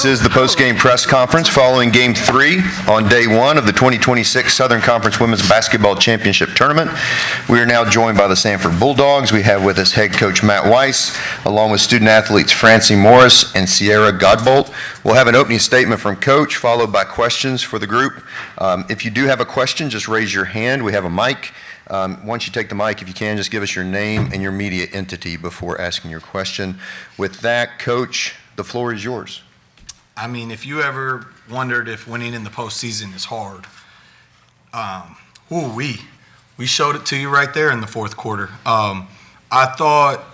This is the post-game press conference following Game 3 on Day 1 of the 2026 Southern Conference Women's Basketball Championship Tournament. We are now joined by the Samford Bulldogs. We have with us head coach Matt Weiss, along with student athletes Francie Morris and Sierra Godbolt. We'll have an opening statement from Coach, followed by questions for the group. If you do have a question, just raise your hand. We have a mic. Once you take the mic, if you can, just give us your name and your media entity before asking your question. With that, Coach, the floor is yours. I mean, if you ever wondered if winning in the postseason is hard, we showed it to you right there in the fourth quarter. I thought,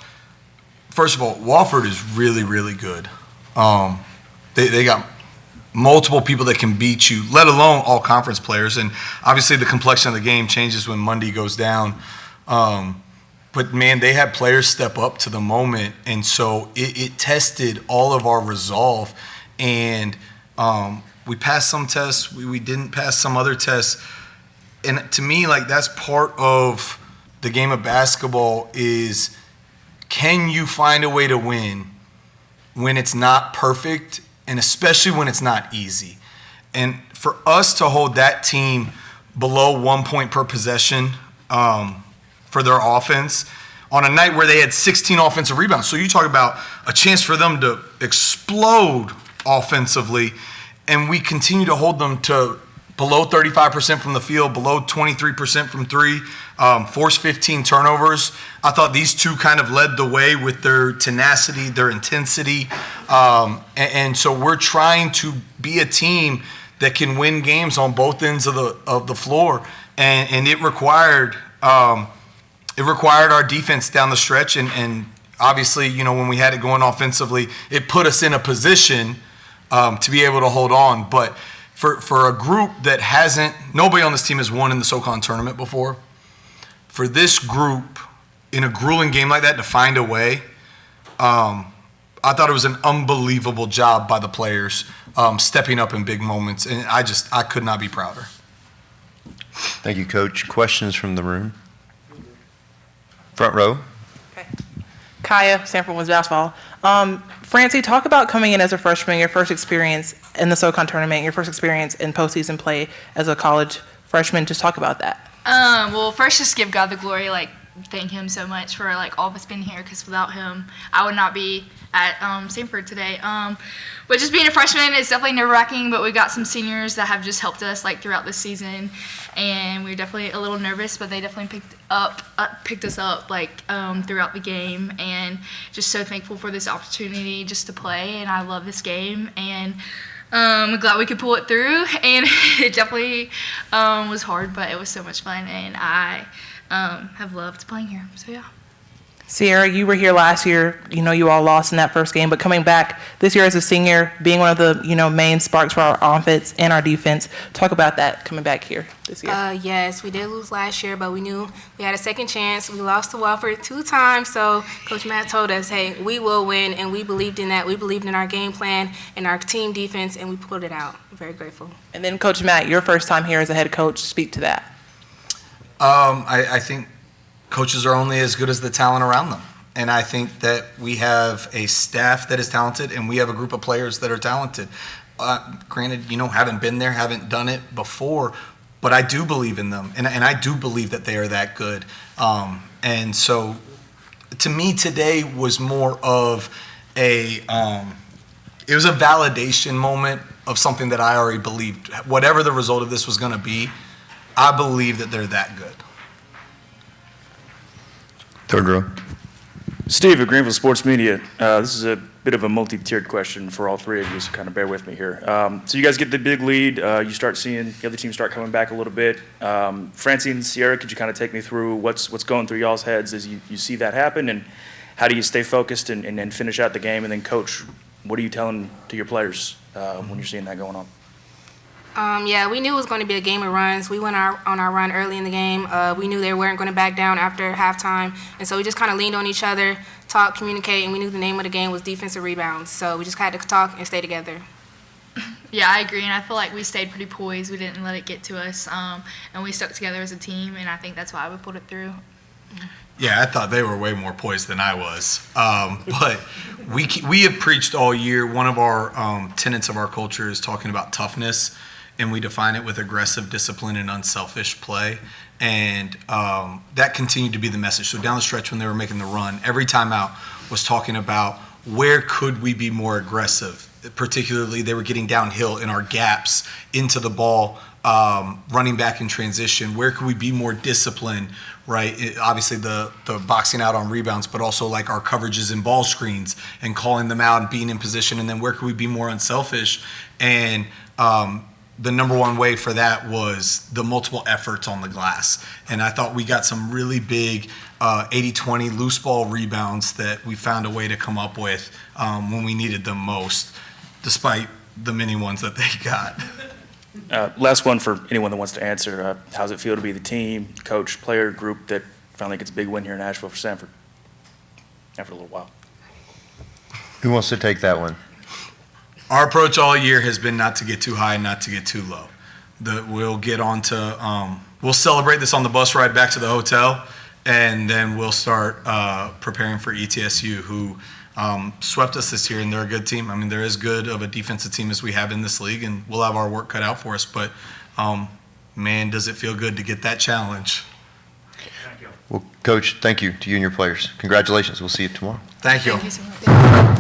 first of all, Wofford is really, really good. They got multiple people that can beat you, let alone all conference players. And obviously the complexion of the game changes when Monday goes down. But, man, they had players step up to the moment. And so it tested all of our resolve. And we passed some tests, we didn't pass some other tests. And to me, like, that's part of the game of basketball is, can you find a way to win when it's not perfect and especially when it's not easy? And for us to hold that team below 1 point per possession for their offense on a night where they had 16 offensive rebounds. So you talk about a chance for them to explode offensively, and we continue to hold them to below 35% from the field, below 23% from three, force 15 turnovers. I thought these two kind of led the way with their tenacity, their intensity, and so we're trying to be a team that can win games on both ends of the floor, and it required our defense down the stretch, and obviously, you know, when we had it going offensively, it put us in a position to be able to hold on. But for a group that nobody on this team has won in the SoCon tournament before, for this group in a grueling game like that to find a way, I thought it was an unbelievable job by the players stepping up in big moments, and I could not be prouder. Thank you, Coach. Questions from the room? Front row. Okay. Kaya, Samford Women's Basketball. Francie, talk about coming in as a freshman, your first experience in the SoCon tournament, your first experience in postseason play as a college freshman. Just talk about that. Well, first, just give God the glory, thank him so much for, all of us being here, because without him, I would not be at Samford today. But just being a freshman is definitely nerve-wracking, but we got some seniors that have just helped us, throughout the season, and we were definitely a little nervous, but they definitely picked us up, throughout the game, and just so thankful for this opportunity just to play, and I love this game, and I'm glad we could pull it through, and it definitely was hard, but it was so much fun, and I have loved playing here, so yeah. Sierra, you were here last year. You know, you all lost in that first game, but coming back this year as a senior, being one of the, main sparks for our offense and our defense, talk about that coming back here this year. Yes, we did lose last year, but we knew we had a second chance. We lost to Wofford 2 times, so Coach Matt told us, hey, we will win, and we believed in that. We believed in our game plan and our team defense, and we pulled it out. I'm very grateful. And then, Coach Matt, your first time here as a head coach, speak to that. I think coaches are only as good as the talent around them. And I think that we have a staff that is talented, and we have a group of players that are talented. Granted, haven't been there, haven't done it before, but I do believe in them, and I do believe that they are that good. And so, to me, today was more of it was a validation moment of something that I already believed. Whatever the result of this was going to be, I believe that they're that good. Third row. Steve at Greenville Sports Media. This is a bit of a multi-tiered question for all three of you, so kind of bear with me here. So you guys get the big lead. You start seeing the other team start coming back a little bit. Francie and Sierra, could you kind of take me through what's going through y'all's heads as you see that happen, and how do you stay focused and finish out the game? And then, Coach, what are you telling to your players when you're seeing that going on? Yeah, we knew it was going to be a game of runs. We went on our run early in the game. We knew they weren't going to back down after halftime, and so we just kind of leaned on each other, talked, communicate, and we knew the name of the game was defensive rebounds. So we just had to talk and stay together. Yeah, I agree, and I feel like we stayed pretty poised. We didn't let it get to us, and we stuck together as a team, and I think that's why we pulled it through. Yeah, I thought they were way more poised than I was. But we have preached all year. One of our tenets of our culture is talking about toughness, and we define it with aggressive discipline and unselfish play. And that continued to be the message. So down the stretch when they were making the run, every timeout was talking about where could we be more aggressive. Particularly, they were getting downhill in our gaps into the ball, running back in transition. Where could we be more disciplined, right? Obviously, the boxing out on rebounds, but also like our coverages and ball screens and calling them out and being in position. And then where could we be more unselfish? And the number one way for that was the multiple efforts on the glass. And I thought we got some really big 80-20 loose ball rebounds that we found a way to come up with when we needed them most, despite the many ones that they got. Last one for anyone that wants to answer. How's it feel to be the team, coach, player group that finally gets a big win here in Nashville for Samford after a little while? Who wants to take that one? Our approach all year has been not to get too high and not to get too low. We'll get on to, we'll celebrate this on the bus ride back to the hotel, and then we'll start preparing for ETSU, who swept us this year, and they're a good team. I mean, they're as good of a defensive team as we have in this league, and we'll have our work cut out for us. But, man, does it feel good to get that challenge. Well, Coach, thank you to you and your players. Congratulations. We'll see you tomorrow. Thank you. Thank you so much.